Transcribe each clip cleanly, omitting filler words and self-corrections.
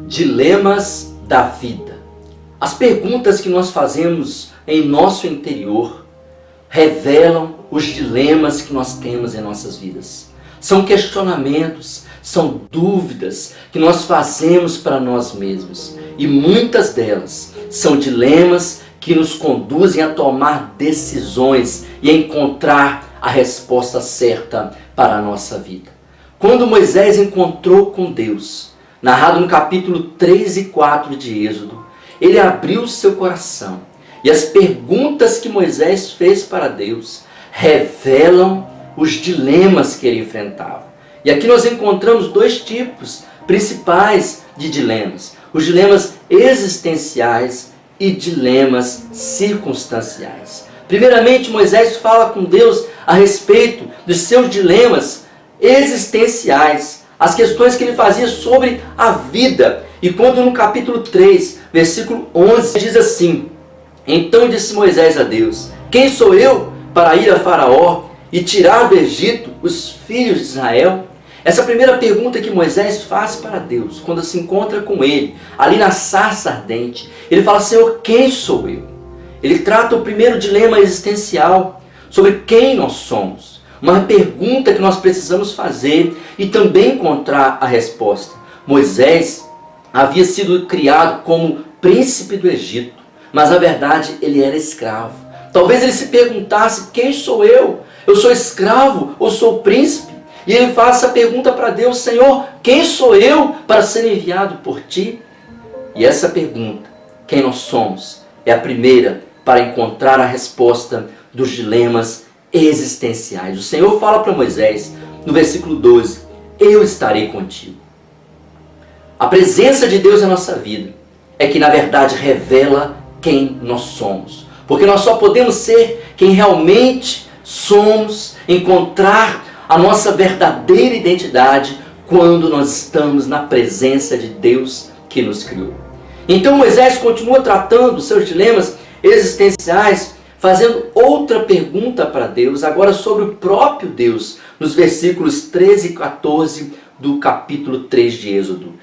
Dilemas da vida. As perguntas que nós fazemos em nosso interior revelam os dilemas que nós temos em nossas vidas. São questionamentos, são dúvidas que nós fazemos para nós mesmos. E muitas delas são dilemas que nos conduzem a tomar decisões e a encontrar a resposta certa para a nossa vida. Quando Moisés encontrou com Deus, narrado no capítulo 3 e 4 de Êxodo, ele abriu o seu coração. E as perguntas que Moisés fez para Deus revelam os dilemas que ele enfrentava. E aqui nós encontramos dois tipos principais de dilemas. Os dilemas existenciais e dilemas circunstanciais. Primeiramente, Moisés fala com Deus a respeito dos seus dilemas existenciais, as questões que ele fazia sobre a vida. E quando no capítulo 3, versículo 11, diz assim: Então disse Moisés a Deus: Quem sou eu para ir a Faraó e tirar do Egito os filhos de Israel? Essa primeira pergunta que Moisés faz para Deus, quando se encontra com ele, ali na sarça ardente, ele fala: Senhor, quem sou eu? Ele trata o primeiro dilema existencial, sobre quem nós somos. Uma pergunta que nós precisamos fazer e também encontrar a resposta. Moisés havia sido criado como príncipe do Egito, mas na verdade ele era escravo. Talvez ele se perguntasse: quem sou eu? Eu sou escravo ou sou príncipe? E ele faz essa pergunta para Deus: Senhor, quem sou eu para ser enviado por ti? E essa pergunta, quem nós somos, é a primeira para encontrar a resposta dos dilemas existenciais. O Senhor fala para Moisés, no versículo 12: Eu estarei contigo. A presença de Deus na nossa vida é que na verdade revela quem nós somos. Porque nós só podemos ser quem realmente somos, encontrar a nossa verdadeira identidade quando nós estamos na presença de Deus que nos criou. Então Moisés continua tratando os seus dilemas existenciais, fazendo outra pergunta para Deus, agora sobre o próprio Deus, nos versículos 13 e 14 do capítulo 3 de Êxodo.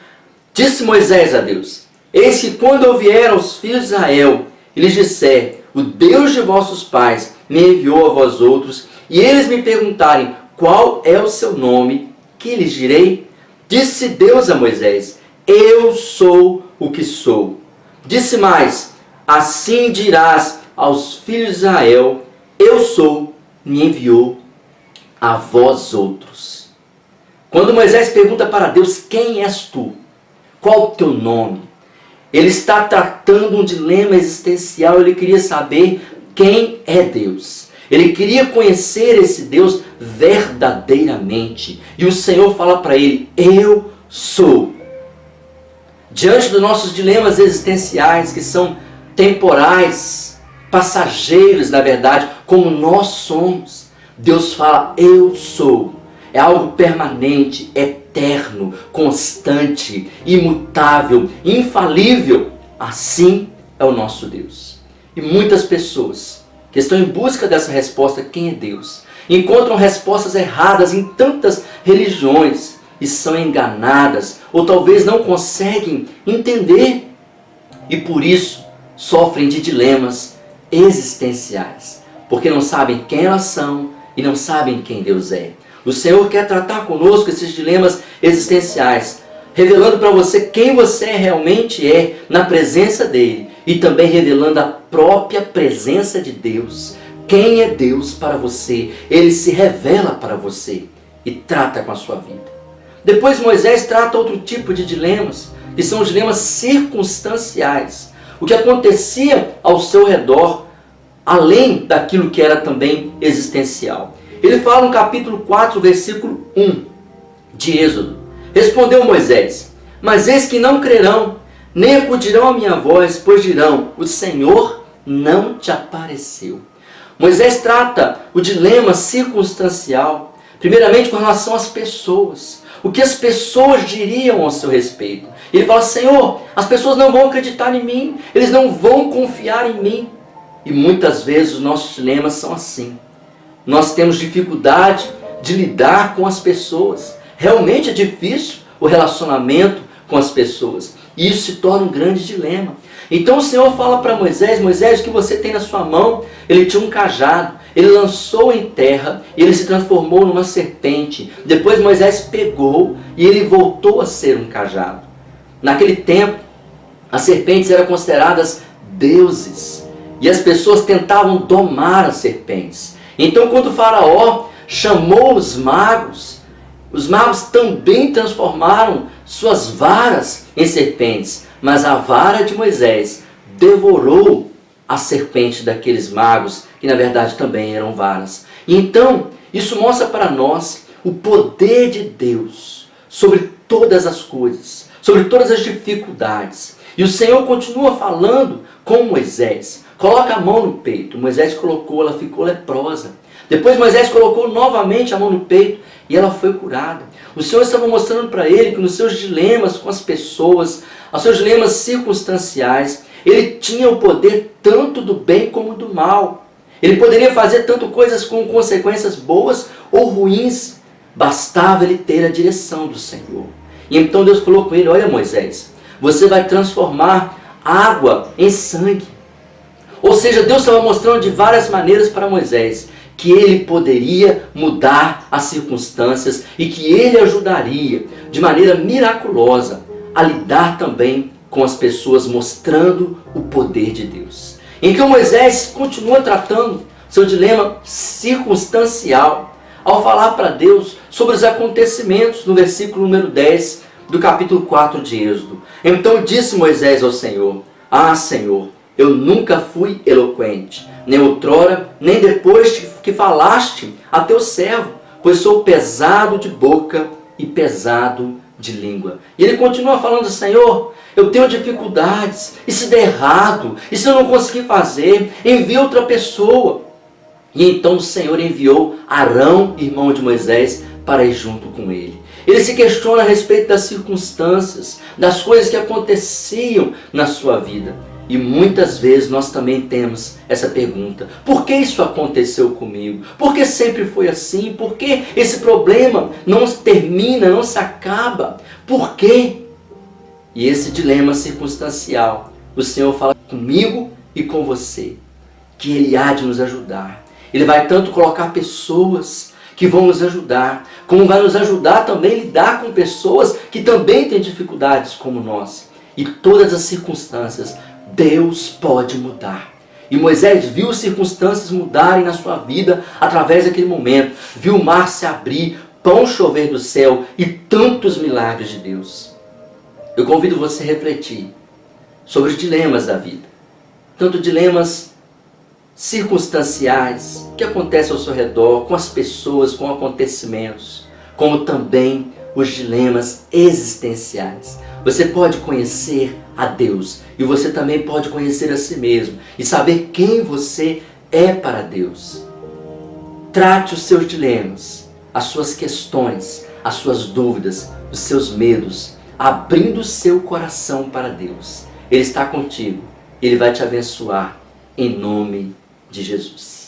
Disse Moisés a Deus: Eis que quando eu vier aos filhos de Israel e lhes disser: O Deus de vossos pais me enviou a vós outros, e eles me perguntarem: Qual é o seu nome? Que lhes direi? Disse Deus a Moisés: Eu sou o que sou. Disse mais: Assim dirás aos filhos de Israel: Eu sou, me enviou a vós outros. Quando Moisés pergunta para Deus: Quem és tu? Qual o teu nome? Ele está tratando um dilema existencial. Ele queria saber quem é Deus. Ele queria conhecer esse Deus verdadeiramente. E o Senhor fala para ele: Eu sou. Diante dos nossos dilemas existenciais, que são temporais, passageiros, na verdade, como nós somos, Deus fala: Eu sou. É algo permanente, eterno, constante, imutável, infalível. Assim é o nosso Deus. E muitas pessoas que estão em busca dessa resposta, quem é Deus, encontram respostas erradas em tantas religiões e são enganadas, ou talvez não conseguem entender, e por isso sofrem de dilemas existenciais, porque não sabem quem elas são e não sabem quem Deus é. O Senhor quer tratar conosco esses dilemas existenciais, revelando para você quem você realmente é na presença dEle e também revelando a própria presença de Deus. Quem é Deus para você? Ele se revela para você e trata com a sua vida. Depois Moisés trata outro tipo de dilemas, que são os dilemas circunstanciais. O que acontecia ao seu redor, além daquilo que era também existencial. Ele fala no capítulo 4, versículo 1 de Êxodo: Respondeu Moisés: Mas eis que não crerão, nem acudirão à minha voz, pois dirão: O Senhor não te apareceu. Moisés trata o dilema circunstancial, primeiramente com relação às pessoas. O que as pessoas diriam ao seu respeito. Ele fala: Senhor, as pessoas não vão acreditar em mim, eles não vão confiar em mim. E muitas vezes os nossos dilemas são assim. Nós temos dificuldade de lidar com as pessoas. Realmente é difícil o relacionamento com as pessoas. E isso se torna um grande dilema. Então o Senhor fala para Moisés: Moisés, o que você tem na sua mão? Ele tinha um cajado, ele lançou em terra e ele se transformou numa serpente. Depois Moisés pegou e ele voltou a ser um cajado. Naquele tempo, as serpentes eram consideradas deuses e as pessoas tentavam domar as serpentes. Então quando o faraó chamou os magos também transformaram suas varas em serpentes, mas a vara de Moisés devorou a serpente daqueles magos, que na verdade também eram varas. E então, isso mostra para nós o poder de Deus sobre todas as coisas, sobre todas as dificuldades. E o Senhor continua falando com Moisés. Coloca a mão no peito. Moisés colocou, ela ficou leprosa. Depois Moisés colocou novamente a mão no peito e ela foi curada. O Senhor estava mostrando para ele que nos seus dilemas com as pessoas, os seus dilemas circunstanciais, ele tinha o poder tanto do bem como do mal. Ele poderia fazer tanto coisas com consequências boas ou ruins. Bastava ele ter a direção do Senhor. E então Deus falou com ele: olha Moisés, você vai transformar água em sangue. Ou seja, Deus estava mostrando de várias maneiras para Moisés que ele poderia mudar as circunstâncias e que ele ajudaria de maneira miraculosa a lidar também com as pessoas, mostrando o poder de Deus. Então Moisés continua tratando seu dilema circunstancial ao falar para Deus sobre os acontecimentos no versículo número 10 do capítulo 4 de Êxodo. Então disse Moisés ao Senhor: ah, Senhor, eu nunca fui eloquente, nem outrora, nem depois que falaste a teu servo, pois sou pesado de boca e pesado de língua. E ele continua falando: Senhor, eu tenho dificuldades, e se der errado, e se eu não conseguir fazer, envia outra pessoa. E então o Senhor enviou Arão, irmão de Moisés, para ir junto com ele. Ele se questiona a respeito das circunstâncias, das coisas que aconteciam na sua vida. E muitas vezes nós também temos essa pergunta: por que isso aconteceu comigo? Por que sempre foi assim? Por que esse problema não termina, não se acaba? Por quê? E esse dilema circunstancial, o Senhor fala comigo e com você, que Ele há de nos ajudar. Ele vai tanto colocar pessoas que vão nos ajudar, como vai nos ajudar também a lidar com pessoas que também têm dificuldades como nós. E todas as circunstâncias Deus pode mudar. E Moisés viu as circunstâncias mudarem na sua vida através daquele momento. Viu o mar se abrir, pão chover do céu e tantos milagres de Deus. Eu convido você a refletir sobre os dilemas da vida. Tanto dilemas circunstanciais que acontecem ao seu redor, com as pessoas, com acontecimentos, como também os dilemas existenciais. Você pode conhecer a Deus e você também pode conhecer a si mesmo e saber quem você é para Deus. Trate os seus dilemas, as suas questões, as suas dúvidas, os seus medos, abrindo o seu coração para Deus. Ele está contigo, Ele vai te abençoar em nome de Jesus.